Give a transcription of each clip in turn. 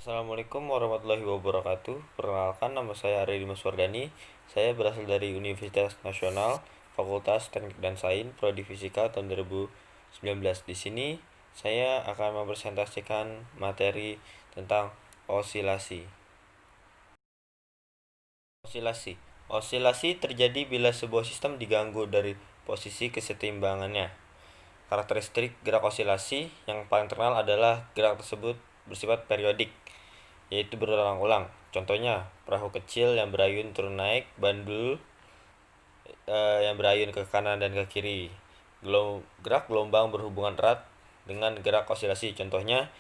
Assalamualaikum warahmatullahi wabarakatuh. Perkenalkan, nama saya Arya Dimas Wardani. Saya berasal dari Universitas Nasional, Fakultas Teknik dan Sains, Prodi Fisika tahun 2019. Di sini saya akan mempresentasikan materi tentang osilasi. Osilasi. Osilasi terjadi bila sebuah sistem diganggu dari posisi kesetimbangannya. Karakteristik gerak osilasi yang paling terkenal adalah gerak tersebut bersifat periodik, yaitu berulang-ulang. Contohnya, perahu kecil yang berayun turun naik, bandul yang berayun ke kanan dan ke kiri. Gerak gelombang berhubungan erat dengan gerak osilasi. Contohnya,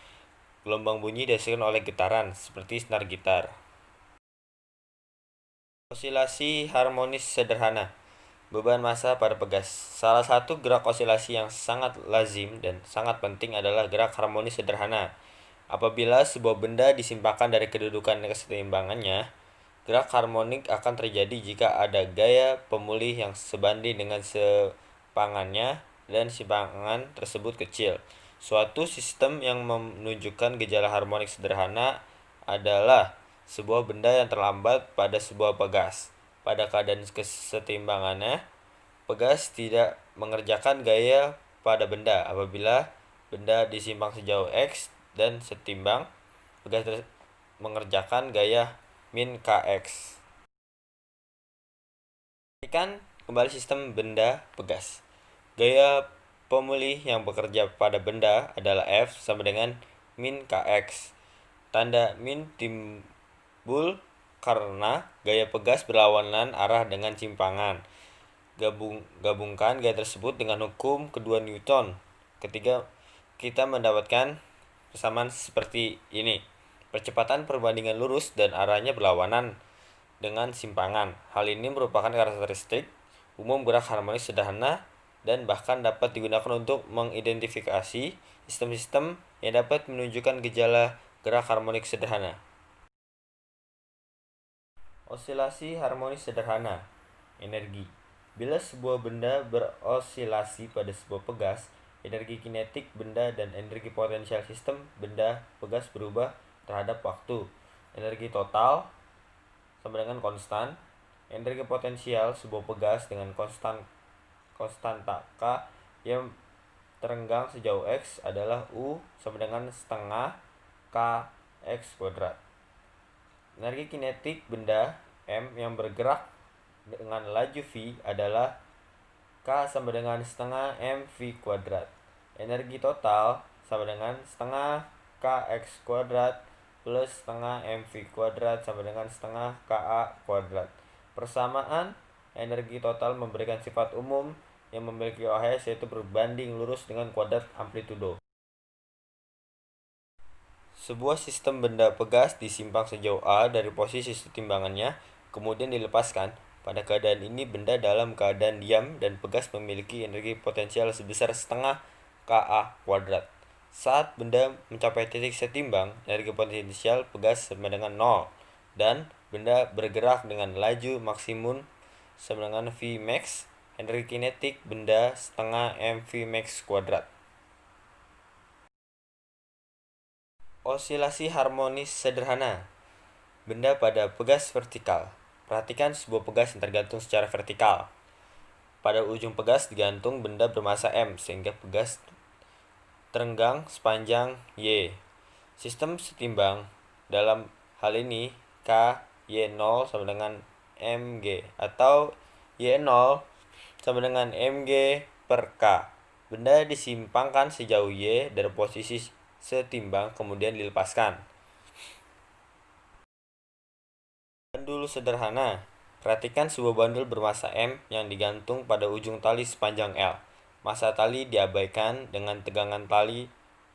gelombang bunyi dihasilkan oleh getaran, seperti senar gitar. Osilasi harmonis sederhana. Beban massa pada pegas. Salah satu gerak osilasi yang sangat lazim dan sangat penting adalah gerak harmonis sederhana. Apabila sebuah benda disimpangkan dari kedudukan keseimbangannya, gerak harmonik akan terjadi jika ada gaya pemulih yang sebanding dengan simpangannya dan simpangan tersebut kecil. Suatu sistem yang menunjukkan gejala harmonik sederhana adalah sebuah benda yang terlambat pada sebuah pegas. Pada keadaan kesetimbangannya, pegas tidak mengerjakan gaya pada benda. Apabila benda disimpang sejauh X dan setimbang, pegas mengerjakan gaya min kx. Perhatikan kembali sistem benda pegas. Gaya pemulih yang bekerja pada benda adalah F sama dengan min kx. Tanda min timbul karena gaya pegas berlawanan arah dengan simpangan. Gabungkan gaya tersebut dengan hukum kedua Newton. Ketiga, kita mendapatkan persamaan seperti ini. Percepatan perbandingan lurus dan arahnya berlawanan dengan simpangan. Hal ini merupakan karakteristik umum gerak harmonis sederhana dan bahkan dapat digunakan untuk mengidentifikasi sistem-sistem yang dapat menunjukkan gejala gerak harmonik sederhana. Osilasi harmonis sederhana. Energi. Bila sebuah benda berosilasi pada sebuah pegas, energi kinetik benda dan energi potensial sistem benda pegas berubah terhadap waktu. Energi total sama dengan konstan. Energi potensial sebuah pegas dengan konstanta K yang terenggang sejauh X adalah U sama dengan setengah Kx kuadrat. Energi kinetik benda M yang bergerak dengan laju V adalah K sama dengan setengah mv kuadrat. Energi total sama dengan setengah Kx kuadrat plus setengah mv kuadrat sama dengan setengah Ka kuadrat. Persamaan energi total memberikan sifat umum yang memiliki OHS, yaitu berbanding lurus dengan kuadrat amplitudo. Sebuah sistem benda pegas disimpang sejauh A dari posisi setimbangannya, kemudian dilepaskan. Pada keadaan ini, benda dalam keadaan diam dan pegas memiliki energi potensial sebesar setengah Ka kuadrat. Saat benda mencapai titik setimbang, energi potensial pegas sama dengan 0 dan benda bergerak dengan laju maksimum sama dengan V max. Energi kinetik benda setengah mv max kuadrat. Osilasi harmonis sederhana. Benda pada pegas vertikal. Perhatikan sebuah pegas yang tergantung secara vertikal. Pada ujung pegas digantung benda bermassa M, sehingga pegas terenggang sepanjang Y. Sistem setimbang. Dalam hal ini, K Y0 sama dengan Mg, atau Y0 sama dengan Mg per K. Benda disimpangkan sejauh Y dari posisi setimbang, kemudian dilepaskan. Bandul sederhana. Perhatikan sebuah bandul bermassa M yang digantung pada ujung tali sepanjang L. Massa tali diabaikan dengan tegangan tali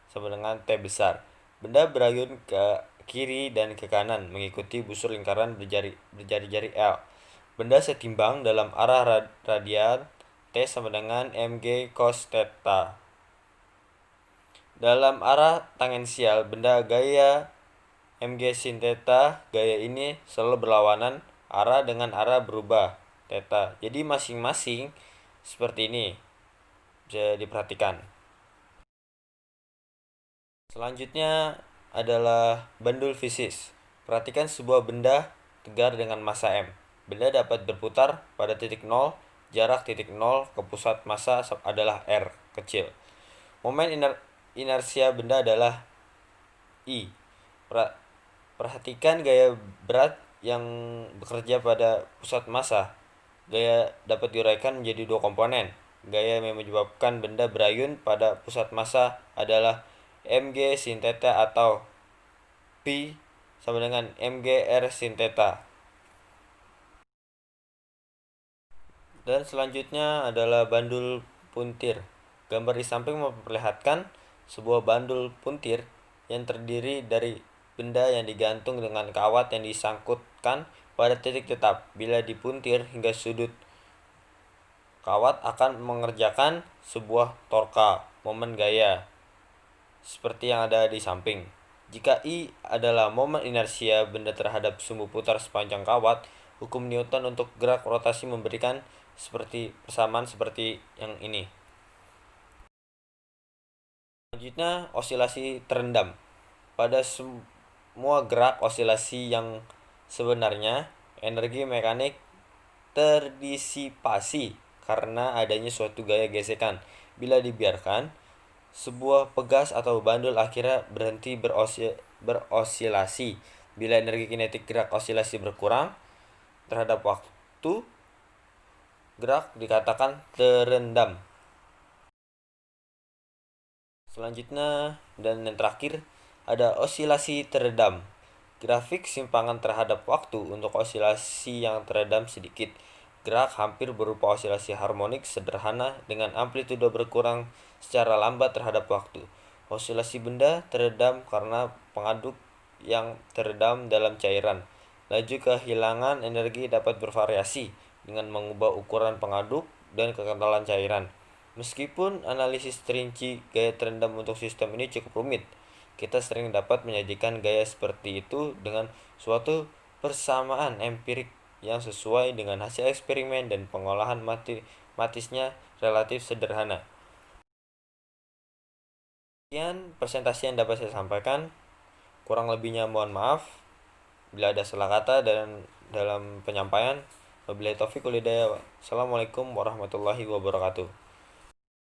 sama dengan T besar. Benda berayun ke kiri dan ke kanan mengikuti busur lingkaran berjari-jari L. Benda setimbang dalam arah radian T sama dengan Mg cos theta. Dalam arah tangensial benda gaya Mg sin theta, gaya ini selalu berlawanan arah dengan arah berubah theta. Jadi masing-masing seperti ini bisa diperhatikan. Selanjutnya adalah bandul fisis. Perhatikan sebuah benda tegar dengan massa M. Benda dapat berputar pada titik 0, jarak titik 0 ke pusat massa adalah R kecil. Momen inersia benda adalah I. Perhatikan gaya berat yang bekerja pada pusat massa. Gaya dapat diuraikan menjadi dua komponen. Gaya yang menyebabkan benda berayun pada pusat massa adalah mg sin theta atau P sama dengan mgr sin theta. Dan selanjutnya adalah bandul puntir. Gambar di samping memperlihatkan sebuah bandul puntir yang terdiri dari benda yang digantung dengan kawat yang disangkutkan pada titik tetap. Bila dipuntir hingga sudut, kawat akan mengerjakan sebuah torka momen gaya seperti yang ada di samping. Jika I adalah momen inersia benda terhadap sumbu putar sepanjang kawat, hukum Newton untuk gerak rotasi memberikan persamaan seperti yang ini. Selanjutnya, osilasi terendam. Pada semua gerak osilasi yang sebenarnya, energi mekanik terdisipasi karena adanya suatu gaya gesekan. Bila dibiarkan, sebuah pegas atau bandul akhirnya berhenti berosilasi. Bila energi kinetik gerak osilasi berkurang terhadap waktu, gerak dikatakan terendam. Selanjutnya dan yang terakhir ada osilasi teredam. Grafik simpangan terhadap waktu untuk osilasi yang teredam sedikit. Gerak hampir berupa osilasi harmonik sederhana dengan amplitudo berkurang secara lambat terhadap waktu. Osilasi benda teredam karena pengaduk yang teredam dalam cairan. Laju kehilangan energi dapat bervariasi dengan mengubah ukuran pengaduk dan kekentalan cairan. Meskipun analisis rinci gaya terendam untuk sistem ini cukup rumit, kita sering dapat menyajikan gaya seperti itu dengan suatu persamaan empirik yang sesuai dengan hasil eksperimen dan pengolahan matematisnya relatif sederhana. Sekian presentasi yang dapat saya sampaikan. Kurang lebihnya mohon maaf bila ada salah kata dan dalam penyampaian. Wabillahi taufiq wal hidayah. Assalamualaikum warahmatullahi wabarakatuh.